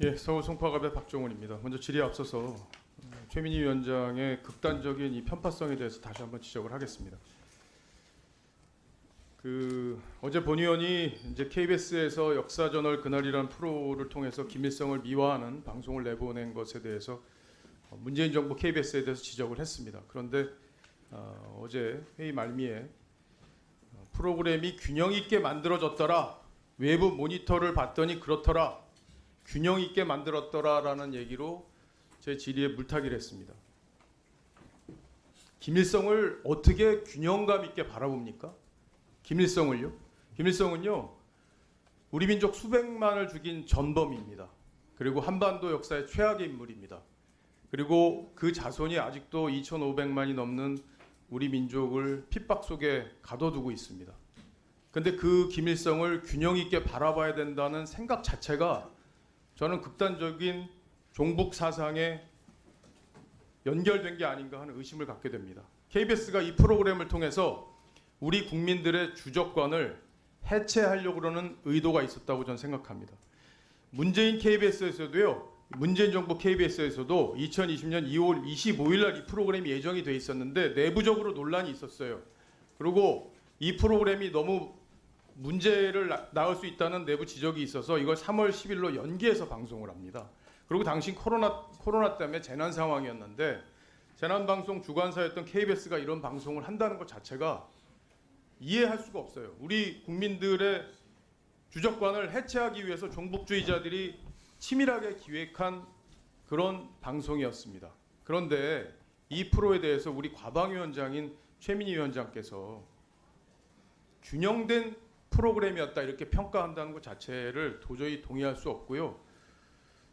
예, 서울 송파갑의 박종훈입니다. 먼저 질의에 앞서서 최민희 위원장의 극단적인 이 편파성에 대해서 다시 한번 지적을 하겠습니다. 어제 본 의원이 이제 KBS에서 역사저널 그날이라는 프로를 통해서 김일성을 미화하는 방송을 내보낸 것에 대해서 문재인 정부 KBS에 대해서 지적을 했습니다. 그런데 어제 회의 말미에 프로그램이 균형 있게 만들어졌더라, 외부 모니터를 봤더니 그렇더라, 균형 있게 만들었더라라는 얘기로 제 질의에 물타기를 했습니다. 김일성을 어떻게 균형감 있게 바라봅니까? 김일성을요? 김일성은요, 우리 민족 수백만을 죽인 전범입니다. 그리고 한반도 역사의 최악의 인물입니다. 그리고 그 자손이 아직도 2,500만이 넘는 우리 민족을 핍박 속에 가둬두고 있습니다. 근데 그 김일성을 균형 있게 바라봐야 된다는 생각 자체가 저는 극단적인 종북 사상에 연결된 게 아닌가 하는 의심을 갖게 됩니다. KBS가 이 프로그램을 통해서 우리 국민들의 주적관을 해체하려고 그러는 의도가 있었다고 저는 생각합니다. 문재인 KBS에서도요, 문재인 정부 KBS에서도 2020년 2월 25일 날 이 프로그램이 예정이 돼 있었는데 내부적으로 논란이 있었어요. 그리고 이 프로그램이 너무 문제를 낳을 수 있다는 내부 지적이 있어서 이걸 3월 10일로 연기해서 방송을 합니다. 그리고 당시 코로나 때문에 재난 상황이었는데 재난 방송 주관사였던 KBS가 이런 방송을 한다는 것 자체가 이해할 수가 없어요. 우리 국민들의 주적관을 해체하기 위해서 종북주의자들이 치밀하게 기획한 그런 방송이었습니다. 그런데 이 프로에 대해서 우리 과방위원장인 최민희 위원장께서 균형된 프로그램이었다 이렇게 평가한다는 것 자체를 도저히 동의할 수 없고요.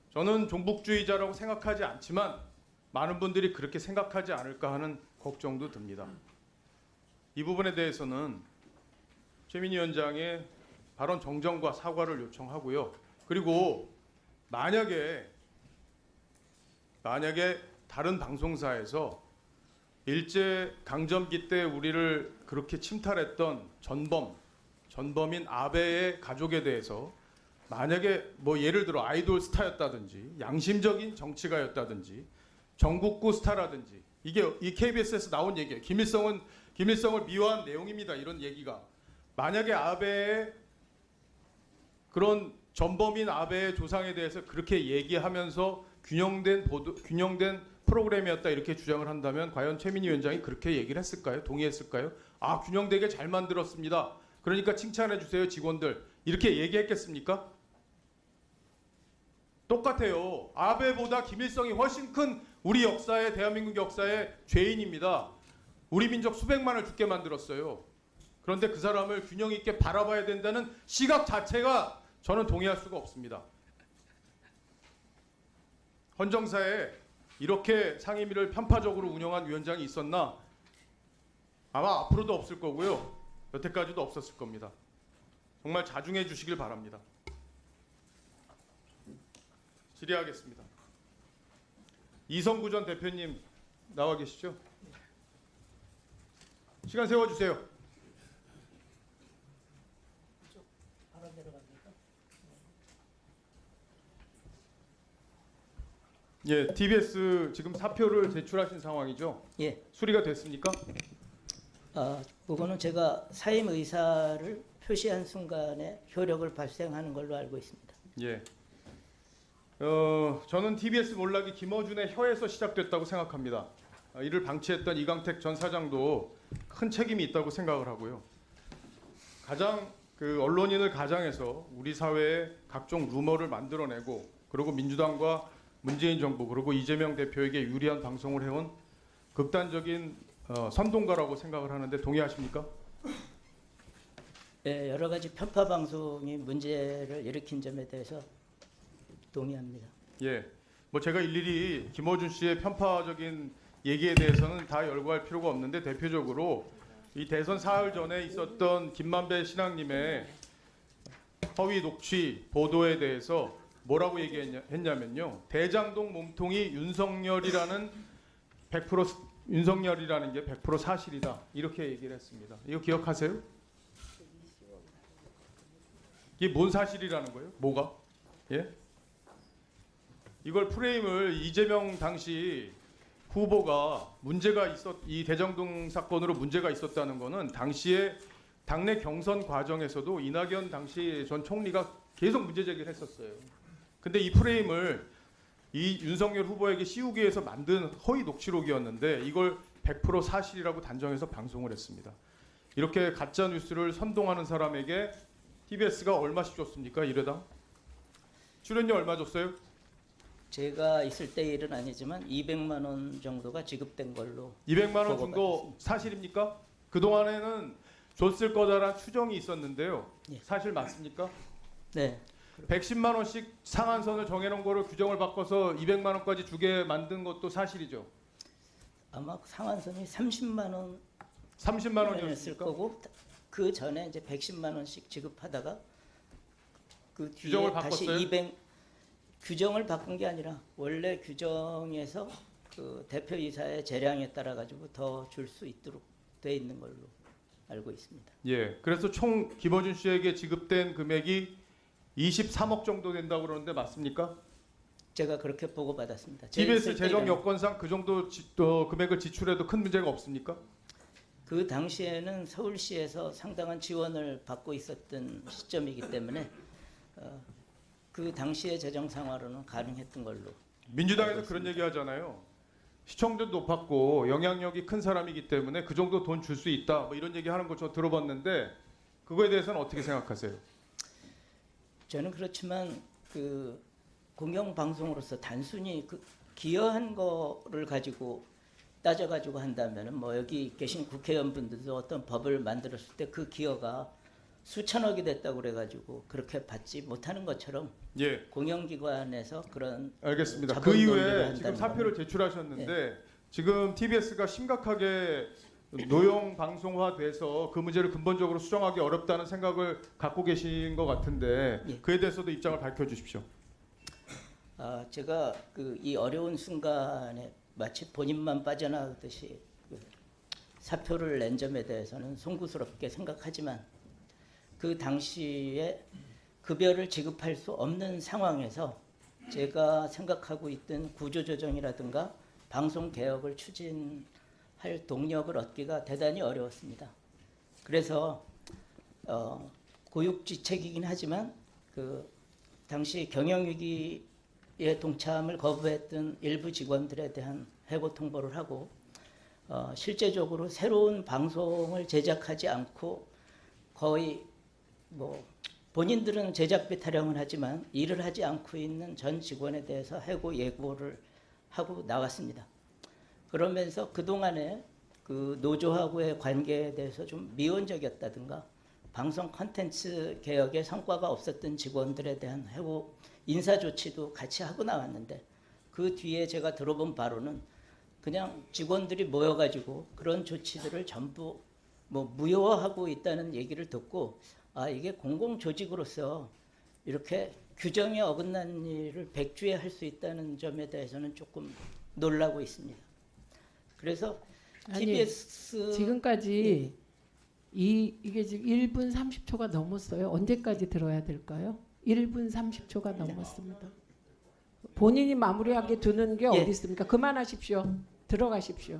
저는 종북주의자라고 생각하지 않지만 많은 분들이 그렇게 생각하지 않을까 하는 걱정도 듭니다. 이 부분에 대해서는 최민희 위원장의 발언 정정과 사과를 요청하고요. 그리고 만약에 다른 방송사에서 일제 강점기 때 우리를 그렇게 침탈했던 전범인 아베의 가족에 대해서 만약에 뭐 예를 들어 아이돌 스타였다든지 양심적인 정치가였다든지 전국구 스타라든지 이게 이 KBS에서 나온 얘기예요. 김일성을 미화한 내용입니다. 이런 얘기가 만약에 아베의 그런 전범인 아베의 조상에 대해서 그렇게 얘기하면서 균형된 프로그램이었다 이렇게 주장을 한다면 과연 최민희 위원장이 그렇게 얘기를 했을까요? 동의했을까요? 아, 균형되게 잘 만들었습니다. 그러니까 칭찬해 주세요, 직원들. 이렇게 얘기했겠습니까? 똑같아요. 아베보다 김일성이 훨씬 큰 우리 역사의 대한민국 역사의 죄인입니다. 우리 민족 수백만을 죽게 만들었어요. 그런데 그 사람을 균형 있게 바라봐야 된다는 시각 자체가 저는 동의할 수가 없습니다. 헌정사에 이렇게 상임위를 편파적으로 운영한 위원장이 있었나? 아마 앞으로도 없을 거고요. 여태까지도 없었을 겁니다. 정말 자중해 주시길 바랍니다. 질의하겠습니다. 이성구 전 대표님 나와 계시죠? 시간 세워주세요. 예, TBS 지금 사표를 제출하신 상황이죠? 예. 수리가 됐습니까? 그거는 제가 사임 의사를 표시한 순간에 효력을 발생하는 걸로 알고 있습니다. 예. 저는 TBS 몰락이 김어준의 혀에서 시작됐다고 생각합니다. 이를 방치했던 이강택 전 사장도 큰 책임이 있다고 생각을 하고요. 언론인을 가장해서 우리 사회에 각종 루머를 만들어내고 그리고 민주당과 문재인 정부 그리고 이재명 대표에게 유리한 방송을 해온 극단적인 선동가라고 생각을 하는데 동의하십니까? 예, 여러 가지 편파 방송이 문제를 일으킨 점에 대해서 동의합니다. 예, 뭐 제가 일일이 김어준 씨의 편파적인 얘기에 대해서는 다 열거할 필요가 없는데 대표적으로 이 대선 사흘 전에 있었던 김만배 신앙님의 허위 녹취 보도에 대해서 뭐라고 얘기했냐면요. 대장동 몸통이 윤석열이라는 게 100% 사실이다. 이렇게 얘기를 했습니다. 이거 기억하세요? 이게 뭔 사실이라는 거예요? 뭐가? 예? 이걸 프레임을 이재명 당시 후보가 이 대장동 사건으로 문제가 있었다는 거는 당시에 당내 경선 과정에서도 이낙연 당시 전 총리가 계속 문제 제기를 했었어요. 근데 이 프레임을 이 윤석열 후보에게 씌우기 위해서 만든 허위 녹취록이었는데 이걸 100% 사실이라고 단정해서 방송을 했습니다. 이렇게 가짜 뉴스를 선동하는 사람에게 TBS가 얼마씩 줬습니까? 1회당? 출연료 얼마 줬어요? 제가 있을 때 일은 아니지만 200만 원 정도가 지급된 걸로 200만 원 준 거 보고받았습니다. 사실입니까? 그동안에는 줬을 거다라는 추정이 있었는데요. 예. 사실 맞습니까? 네. 110만 원씩 상한선을 정해놓은 거를 규정을 바꿔서 200만 원까지 주게 만든 것도 사실이죠. 아마 상한선이 30만 원 30만 였을 원이었습니까? 거고 그 전에 이제 110만 원씩 지급하다가 그 뒤에 규정을 다시 바꿨어요? 200 규정을 바꾼 게 아니라 원래 규정에서 그 대표이사의 재량에 따라 가지고 더 줄 수 있도록 돼 있는 걸로 알고 있습니다. 예. 그래서 총 김어준 씨에게 지급된 금액이 23억 정도 된다고 그러는데 맞습니까? 제가 그렇게 보고받았습니다. TBS 재정 여건상 그 정도 금액을 지출해도 큰 문제가 없습니까? 그 당시에는 서울시에서 상당한 지원을 받고 있었던 시점이기 때문에 그 당시의 재정 상황으로는 가능했던 걸로. 민주당에서 알고 그런 있습니다. 얘기 하잖아요. 시청률 높았고 영향력이 큰 사람이기 때문에 그 정도 돈 줄 수 있다. 뭐 이런 얘기 하는 거 저 들어봤는데 그거에 대해서는 어떻게 생각하세요? 저는 그렇지만 그 공영방송으로서 단순히 그 기여한 거를 가지고 따져가지고 한다면은 뭐 여기 계신 국회의원분들도 어떤 법을 만들었을 때 그 기여가 수천억이 됐다고 그래가지고 그렇게 받지 못하는 것처럼 예. 공영기관에서 그런 알겠습니다. 자본 그 논의를 이후에 한다는 지금 사표를 거는- 제출하셨는데 지금 TBS가 심각하게 노영 방송화돼서 그 문제를 근본적으로 수정하기 어렵다는 생각을 갖고 계신 것 같은데 예. 그에 대해서도 입장을 밝혀주십시오. 제가 그 이 어려운 순간에 마치 본인만 빠져나가듯이 그 사표를 낸 점에 대해서는 송구스럽게 생각하지만 그 당시에 급여를 지급할 수 없는 상황에서 제가 생각하고 있던 구조조정이라든가 방송 개혁을 추진할 동력을 얻기가 대단히 어려웠습니다. 그래서 고육지책이긴 하지만 그 당시 경영위기에 동참을 거부했던 일부 직원들에 대한 해고 통보를 하고 실제적으로 새로운 방송을 제작하지 않고 거의 뭐 본인들은 제작비 타령을 하지만 일을 하지 않고 있는 전 직원에 대해서 해고 예고를 하고 나왔습니다. 그러면서 그동안에 그 노조하고의 관계에 대해서 좀 미온적이었다든가 방송 콘텐츠 개혁에 성과가 없었던 직원들에 대한 해고 인사 조치도 같이 하고 나왔는데 그 뒤에 제가 들어본 바로는 그냥 직원들이 모여가지고 그런 조치들을 전부 뭐 무효화하고 있다는 얘기를 듣고 이게 공공조직으로서 이렇게 규정에 어긋난 일을 백주에 할 수 있다는 점에 대해서는 조금 놀라고 있습니다. 그래서 아니, TBS 지금까지 이게 지금 1분 30초가 넘었어요. 언제까지 들어야 될까요? 1분 30초가 넘었습니다. 본인이 마무리하게 두는 게 예. 어디 있습니까? 그만하십시오. 들어가십시오.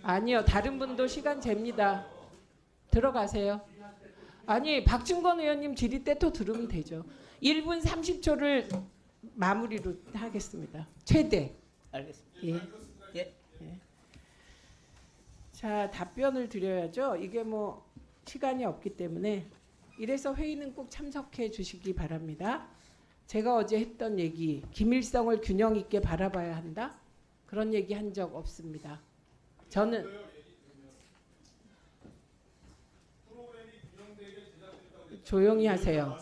아니요. 다른 분도 시간 잽니다. 들어가세요. 아니 박준건 의원님 질의 때 또 들으면 되죠. 1분 30초를 마무리로 하겠습니다. 최대. 알겠습니다. 예. 예. 자, 답변을 드려야죠. 이게 뭐 시간이 없기 때문에 이래서 회의는 꼭 참석해 주시기 바랍니다. 제가 어제 했던 얘기, 김일성을 균형 있게 바라봐야 한다. 그런 얘기 한 적 없습니다. 저는 조용히 하세요.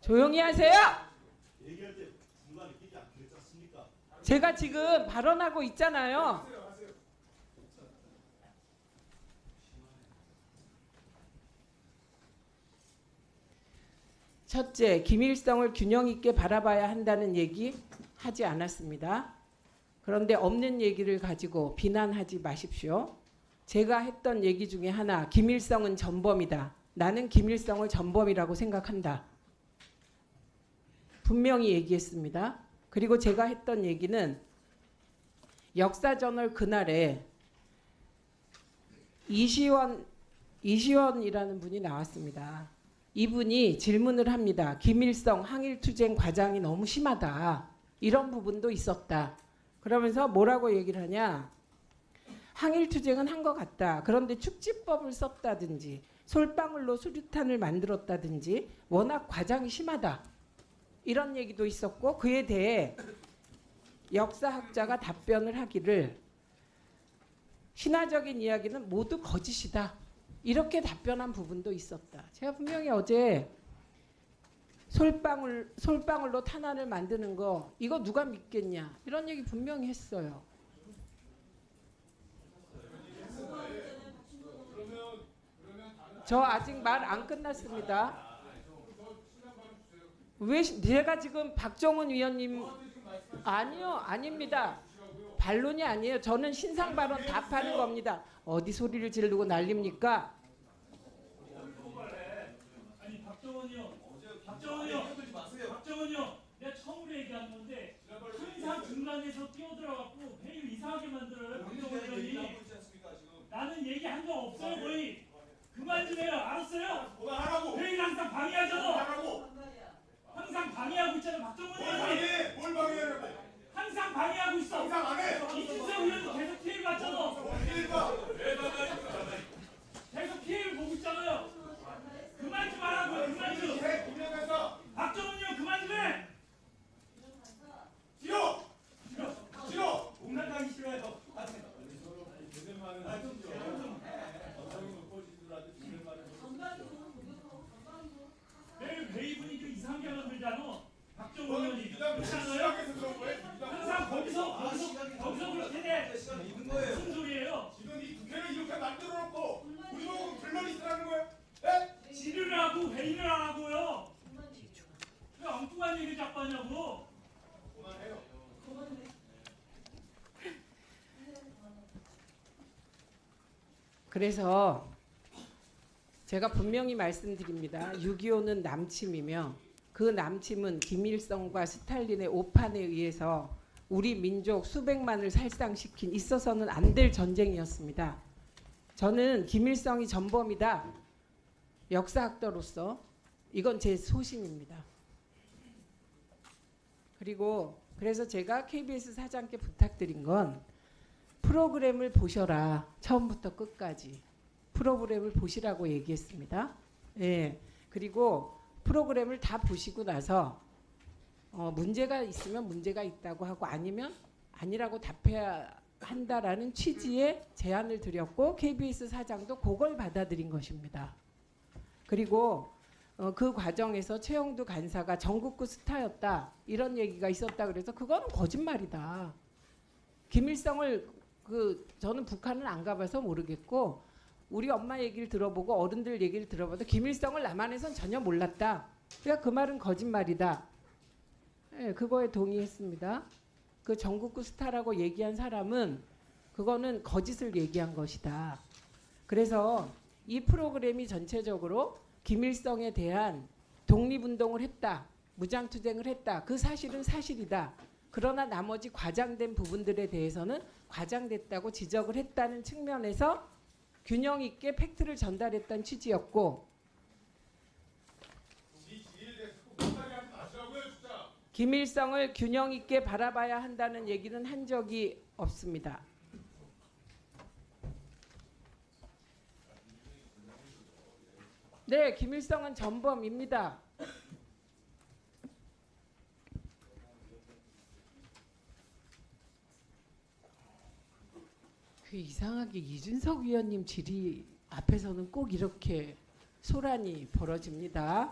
조용히 하세요. 제가 지금 발언하고 있잖아요. 첫째, 김일성을 균형 있게 바라봐야 한다는 얘기 하지 않았습니다. 그런데 없는 얘기를 가지고 비난하지 마십시오. 제가 했던 얘기 중에 하나, 김일성은 전범이다. 나는 김일성을 전범이라고 생각한다. 분명히 얘기했습니다. 그리고 제가 했던 얘기는 역사저널 그날에 이시원이라는 분이 나왔습니다. 이분이 질문을 합니다. 김일성 항일투쟁 과장이 너무 심하다. 이런 부분도 있었다. 그러면서 뭐라고 얘기를 하냐. 항일투쟁은 한 것 같다. 그런데 축지법을 썼다든지 솔방울로 수류탄을 만들었다든지 워낙 과장이 심하다. 이런 얘기도 있었고 그에 대해 역사학자가 답변을 하기를 신화적인 이야기는 모두 거짓이다. 이렇게 답변한 부분도 있었다. 제가 분명히 어제 솔방울로 탄환을 만드는 거 이거 누가 믿겠냐 이런 얘기 분명히 했어요. 저 아직 말 안 끝났습니다. 왜 제가 지금 박정훈 위원님 아니요 아닙니다. 반론이 아니에요. 저는 신상 발언 답하는 겁니다. 어디 소리를 지르고 난립니까? 아니 박정원이요. 내가 처음으로 얘기한 건데 항상 중간에서 뛰어들어갖고 회의를 이상하게 만들어요. 박정원 의원이. 나는 얘기한 적 없어요 거의. 그만 좀 해요. 알았어요? 회의를 항상 방해하잖아. 항상 방해하고 있잖아 박정원 의원이. 뭘 방해하냐고. 항상 방해하고 있어. 항상 안 해. 이준석 의원도 계속 피해를 봤잖아. 계속 피해를 보고 있잖아요. 그만 좀 하라고요. 그만 좀. 박정훈 의원 그만 좀 해. 싫어. 공략하기 싫어요. 매일 회의 분위기를 이상하게 만들잖아. 박정훈 의원이. 그렇지 않아요? 항상 거기서 그렇게 돼. 무슨 소리예요? 지금 이 국회를 이렇게 만들어 놓고 우리 보고 불만이 있으라는 거예요? 예? 질의를 하고 회의를 안 하고요. 왜 엉뚱한 얘기를 자꾸 하냐고. 그래서 제가 분명히 말씀드립니다. 6.25는 남침이며 그 남침은 김일성과 스탈린의 오판에 의해서 우리 민족 수백만을 살상시킨 있어서는 안 될 전쟁이었습니다. 저는 김일성이 전범이다. 역사학자로서 이건 제 소신입니다. 그리고 그래서 제가 KBS 사장께 부탁드린 건 프로그램을 보셔라. 처음부터 끝까지. 프로그램을 보시라고 얘기했습니다. 예. 그리고 프로그램을 다 보시고 나서 문제가 있으면 문제가 있다고 하고 아니면 아니라고 답해야 한다라는 취지의 제안을 드렸고 KBS 사장도 그걸 받아들인 것입니다. 그리고 그 과정에서 최영두 간사가 전국구 스타였다 이런 얘기가 있었다 그래서 그거는 거짓말이다. 김일성을 저는 북한은 안 가봐서 모르겠고 우리 엄마 얘기를 들어보고 어른들 얘기를 들어봐도 김일성을 남한에선 전혀 몰랐다. 그러니까 그 말은 거짓말이다. 네, 그거에 동의했습니다. 그 전국구 스타라고 얘기한 사람은 그거는 거짓을 얘기한 것이다. 그래서 이 프로그램이 전체적으로 김일성에 대한 독립운동을 했다. 무장투쟁을 했다. 그 사실은 사실이다. 그러나 나머지 과장된 부분들에 대해서는 과장됐다고 지적을 했다는 측면에서 균형 있게 팩트를 전달했다는 취지였고 김일성을 균형 있게 바라봐야 한다는 얘기는 한 적이 없습니다. 네, 김일성은 전범입니다. 그 이상하게 이준석 위원님 질의 앞에서는 꼭 이렇게 소란이 벌어집니다.